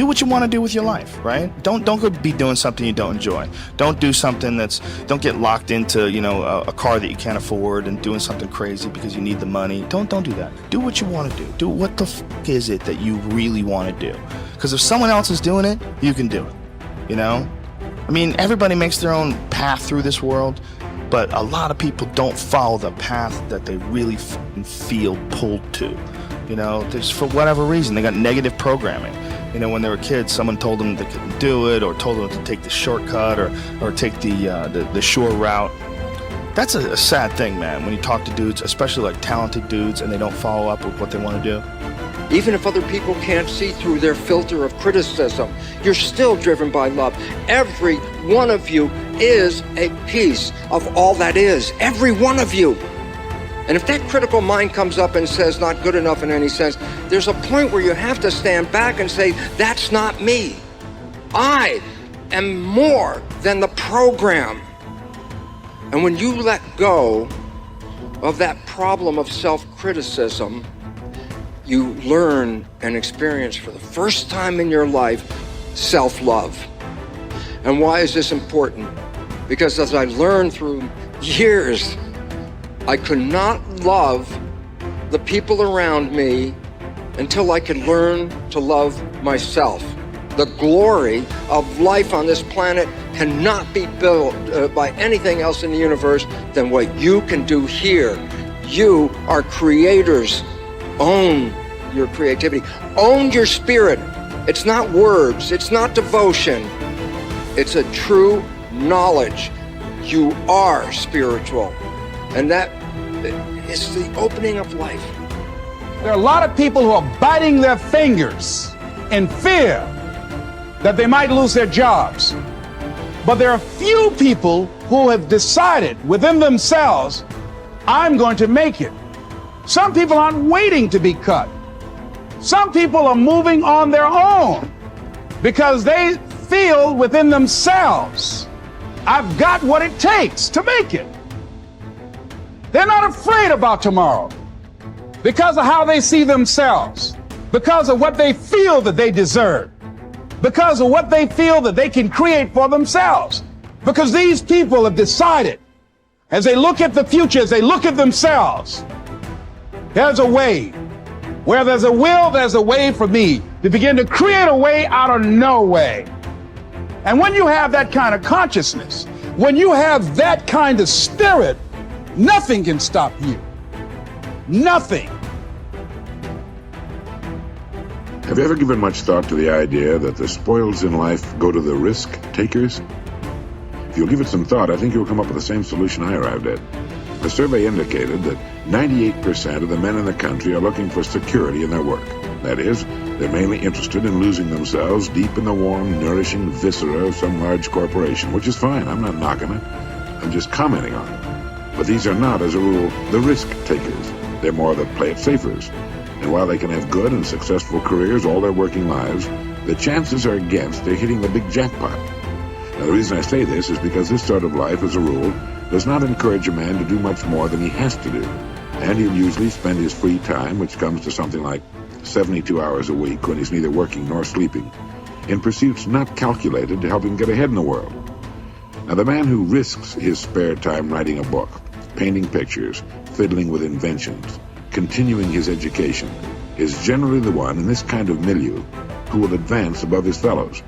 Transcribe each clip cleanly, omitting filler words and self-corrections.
do what you want to do with your life, right? Don't go be doing something you don't enjoy. Don't do something don't get locked into, a car that you can't afford and doing something crazy because you need the money. Don't do that. Do what you want to do. Do what the f is it that you really want to do? Because if someone else is doing it, you can do it, I mean, everybody makes their own path through this world, but a lot of people don't follow the path that they really feel pulled to. There's, for whatever reason, they got negative programming. When they were kids, someone told them they couldn't do it, or told them to take the shortcut, or take the short route. That's a sad thing, man, when you talk to dudes, especially like talented dudes, and they don't follow up with what they want to do. Even if other people can't see through their filter of criticism, you're still driven by love. Every one of you is a piece of all that is. Every one of you. And if that critical mind comes up and says not good enough in any sense, there's a point where you have to stand back and say, that's not me. I am more than the program. And when you let go of that problem of self-criticism, you learn and experience for the first time in your life self-love. And why is this important? Because as I learned through years, I could not love the people around me until I could learn to love myself. The glory of life on this planet cannot be built by anything else in the universe than what you can do here. You are creators. Own your creativity. Own your spirit. It's not words. It's not devotion. It's a true knowledge. You are spiritual. And that is the opening of life. There are a lot of people who are biting their fingers in fear that they might lose their jobs. But there are few people who have decided within themselves, I'm going to make it. Some people aren't waiting to be cut. Some people are moving on their own because they feel within themselves, I've got what it takes to make it. They're not afraid about tomorrow because of how they see themselves, because of what they feel that they deserve, because of what they feel that they can create for themselves. Because these people have decided, as they look at the future, as they look at themselves, there's a way. Where there's a will, there's a way for me to begin to create a way out of no way. And when you have that kind of consciousness, when you have that kind of spirit, nothing can stop you. Nothing. Have you ever given much thought to the idea that the spoils in life go to the risk takers? If you'll give it some thought, I think you'll come up with the same solution I arrived at. A survey indicated that 98% of the men in the country are looking for security in their work. That is, they're mainly interested in losing themselves deep in the warm, nourishing viscera of some large corporation, which is fine. I'm not knocking it. I'm just commenting on it. But these are not, as a rule, the risk takers. They're more the play it safers. And while they can have good and successful careers all their working lives, the chances are against they're hitting the big jackpot. Now, the reason I say this is because this sort of life, as a rule, does not encourage a man to do much more than he has to do. And he'll usually spend his free time, which comes to something like 72 hours a week when he's neither working nor sleeping, in pursuits not calculated to help him get ahead in the world. Now, the man who risks his spare time writing a book, painting pictures, fiddling with inventions, continuing his education, is generally the one in this kind of milieu who will advance above his fellows.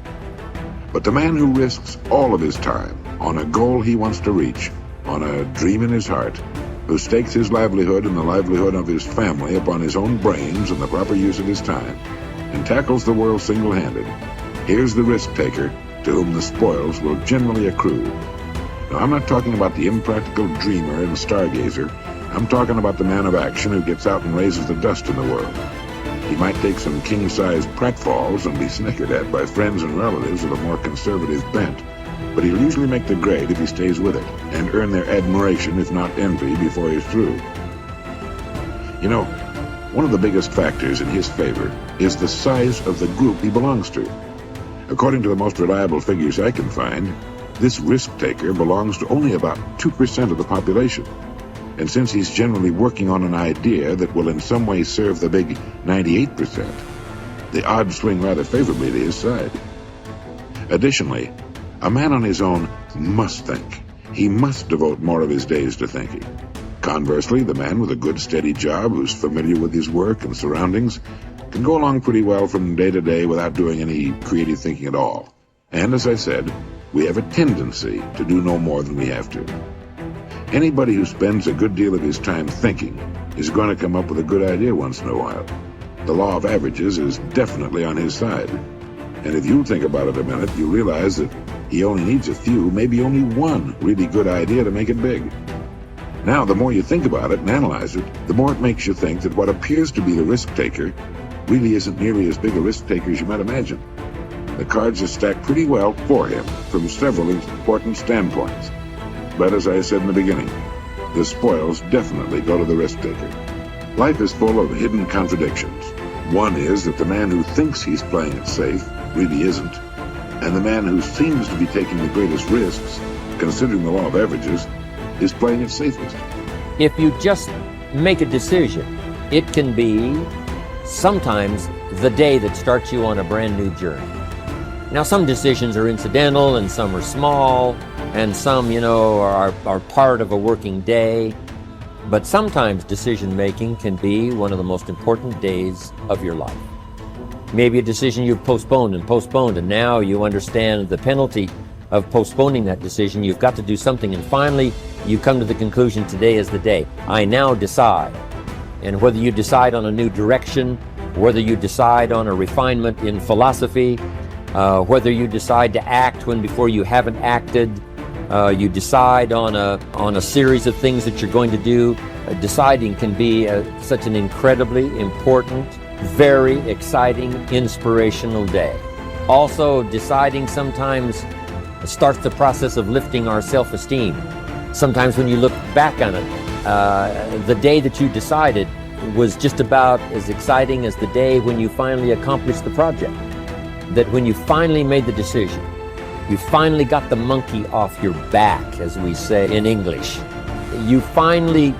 But the man who risks all of his time on a goal he wants to reach, on a dream in his heart, who stakes his livelihood and the livelihood of his family upon his own brains and the proper use of his time, and tackles the world single-handed, here's the risk-taker to whom the spoils will generally accrue. Now, I'm not talking about the impractical dreamer and stargazer. I'm talking about the man of action who gets out and raises the dust in the world. He might take some king-sized pratfalls and be snickered at by friends and relatives of a more conservative bent, but he'll usually make the grade if he stays with it, and earn their admiration, if not envy, before he's through. You know, one of the biggest factors in his favor is the size of the group he belongs to. According to the most reliable figures I can find, this risk-taker belongs to only about 2% of the population. And since he's generally working on an idea that will in some way serve the big 98%, the odds swing rather favorably to his side. Additionally, a man on his own must think. He must devote more of his days to thinking. Conversely, the man with a good steady job who's familiar with his work and surroundings can go along pretty well from day to day without doing any creative thinking at all. And as I said, we have a tendency to do no more than we have to. Anybody who spends a good deal of his time thinking is going to come up with a good idea once in a while. The law of averages is definitely on his side. And if you think about it a minute, you realize that he only needs a few, maybe only one really good idea to make it big. Now, the more you think about it and analyze it, the more it makes you think that what appears to be the risk taker really isn't nearly as big a risk taker as you might imagine. The cards are stacked pretty well for him from several important standpoints. But as I said in the beginning, the spoils definitely go to the risk taker. Life is full of hidden contradictions. One is that the man who thinks he's playing it safe really isn't. And the man who seems to be taking the greatest risks, considering the law of averages, is playing it safest. If you just make a decision, it can be sometimes the day that starts you on a brand new journey. Now, some decisions are incidental and some are small and some, are part of a working day. But sometimes decision making can be one of the most important days of your life. Maybe a decision you've postponed, and now you understand the penalty of postponing that decision. You've got to do something, and finally you come to the conclusion, today is the day. I now decide. And whether you decide on a new direction, whether you decide on a refinement in philosophy, whether you decide to act when before you haven't acted, you decide on a series of things that you're going to do. Deciding can be such an incredibly important, very exciting, inspirational day. Also, deciding sometimes starts the process of lifting our self-esteem. Sometimes when you look back on it, the day that you decided was just about as exciting as the day when you finally accomplished the project. That when you finally made the decision, you finally got the monkey off your back, as we say in English. You finally,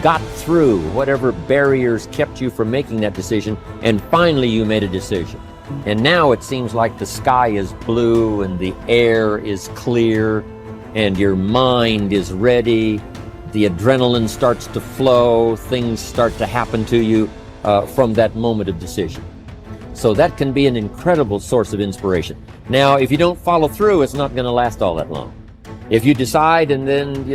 got through whatever barriers kept you from making that decision, and finally you made a decision. And now it seems like the sky is blue and the air is clear and your mind is ready. The adrenaline starts to flow, things start to happen to you from that moment of decision. So that can be an incredible source of inspiration. Now, if you don't follow through, it's not going to last all that long. If you decide and then,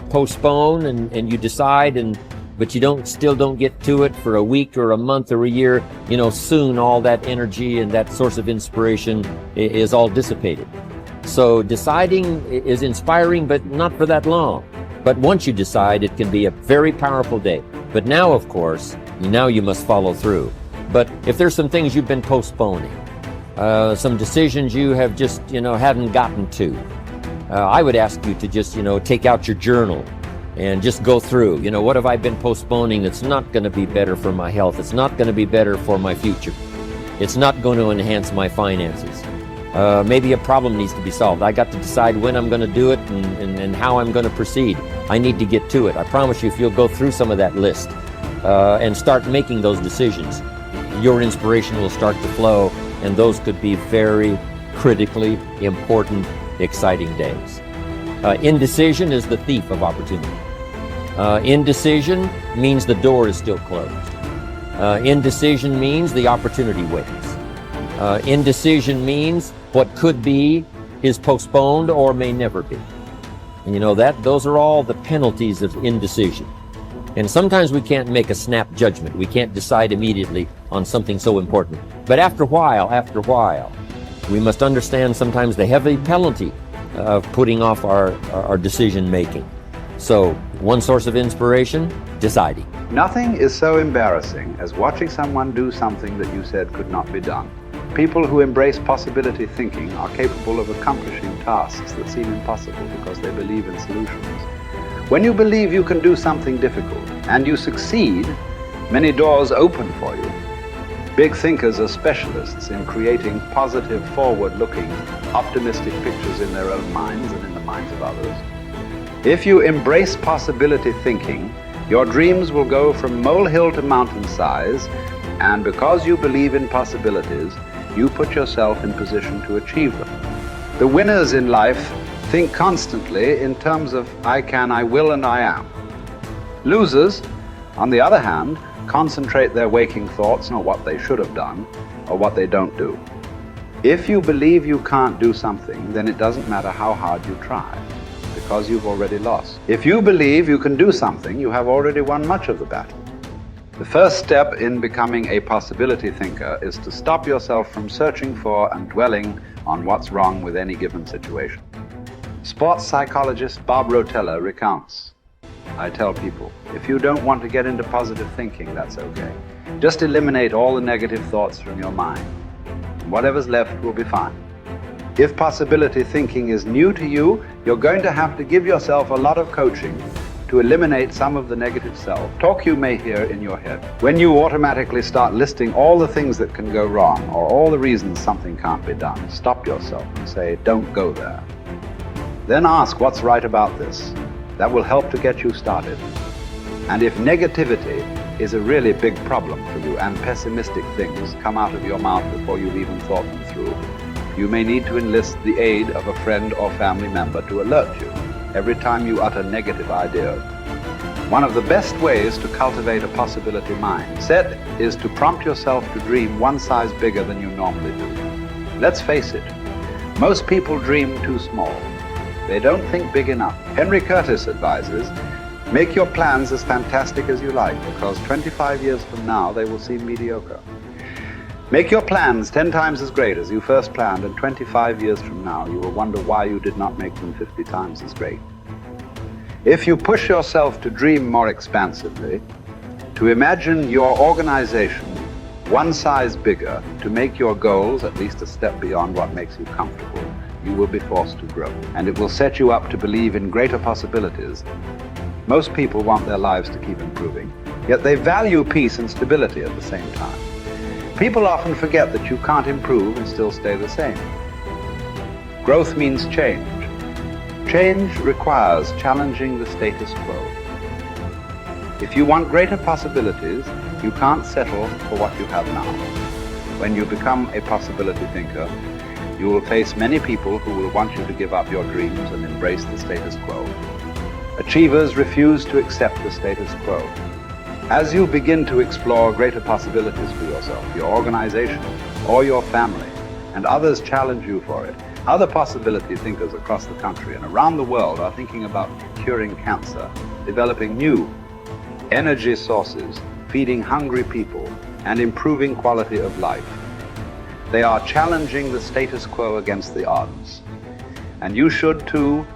postpone and you decide but you still don't get to it for a week or a month or a year, soon all that energy and that source of inspiration is all dissipated. So deciding is inspiring, but not for that long. But once you decide, it can be a very powerful day. But now, of course, you must follow through. But if there's some things you've been postponing, some decisions you have just, hadn't gotten to, I would ask you to just, take out your journal and just go through, what have I been postponing that's not going to be better for my health? It's not going to be better for my future. It's not going to enhance my finances. Maybe a problem needs to be solved. I got to decide when I'm going to do it and how I'm going to proceed. I need to get to it. I promise you, if you'll go through some of that list and start making those decisions, your inspiration will start to flow, and those could be very critically important, exciting days. Indecision is the thief of opportunity. Indecision means the door is still closed. Indecision means the opportunity waits. Indecision means what could be is postponed or may never be. And those are all the penalties of indecision. And sometimes we can't make a snap judgment. We can't decide immediately on something so important. But after a while, we must understand sometimes the heavy penalty of putting off our decision making. So, one source of inspiration, deciding. Nothing is so embarrassing as watching someone do something that you said could not be done. People who embrace possibility thinking are capable of accomplishing tasks that seem impossible because they believe in solutions. When you believe you can do something difficult and you succeed, many doors open for you. Big thinkers are specialists in creating positive, forward-looking, optimistic pictures in their own minds and in the minds of others. If you embrace possibility thinking, your dreams will go from molehill to mountain size, And because you believe in possibilities, you put yourself in position to achieve them. The winners in life think constantly in terms of I can, I will, and I am. Losers, on the other hand, concentrate their waking thoughts on what they should have done or what they don't do. If you believe you can't do something, then it doesn't matter how hard you try, because you've already lost. If you believe you can do something, you have already won much of the battle. The first step in becoming a possibility thinker is to stop yourself from searching for and dwelling on what's wrong with any given situation. Sports psychologist Bob Rotella recounts, I tell people, if you don't want to get into positive thinking, that's okay. Just eliminate all the negative thoughts from your mind. Whatever's left will be fine. If possibility thinking is new to you, you're going to have to give yourself a lot of coaching to eliminate some of the negative self-talk you may hear in your head. When you automatically start listing all the things that can go wrong or all the reasons something can't be done, stop yourself and say, don't go there. Then ask what's right about this. That will help to get you started. And if negativity is a really big problem for you and pessimistic things come out of your mouth before you've even thought them through, you may need to enlist the aid of a friend or family member to alert you every time you utter negative ideas. One of the best ways to cultivate a possibility mindset is to prompt yourself to dream one size bigger than you normally do. Let's face it, most people dream too small. They don't think big enough. Henry Curtis advises, make your plans as fantastic as you like, because 25 years from now they will seem mediocre. Make your plans 10 times as great as you first planned, and 25 years from now you will wonder why you did not make them 50 times as great. If you push yourself to dream more expansively, to imagine your organization one size bigger, to make your goals at least a step beyond what makes you comfortable, you will be forced to grow. And it will set you up to believe in greater possibilities. Most people want their lives to keep improving, yet they value peace and stability at the same time. People often forget that you can't improve and still stay the same. Growth means change. Change requires challenging the status quo. If you want greater possibilities, you can't settle for what you have now. When you become a possibility thinker, you will face many people who will want you to give up your dreams and embrace the status quo. Achievers refuse to accept the status quo. As you begin to explore greater possibilities for yourself, your organization, or your family, and others challenge you for it, other possibility thinkers across the country and around the world are thinking about curing cancer, developing new energy sources, feeding hungry people, and improving quality of life. They are challenging the status quo against the odds. And you should too,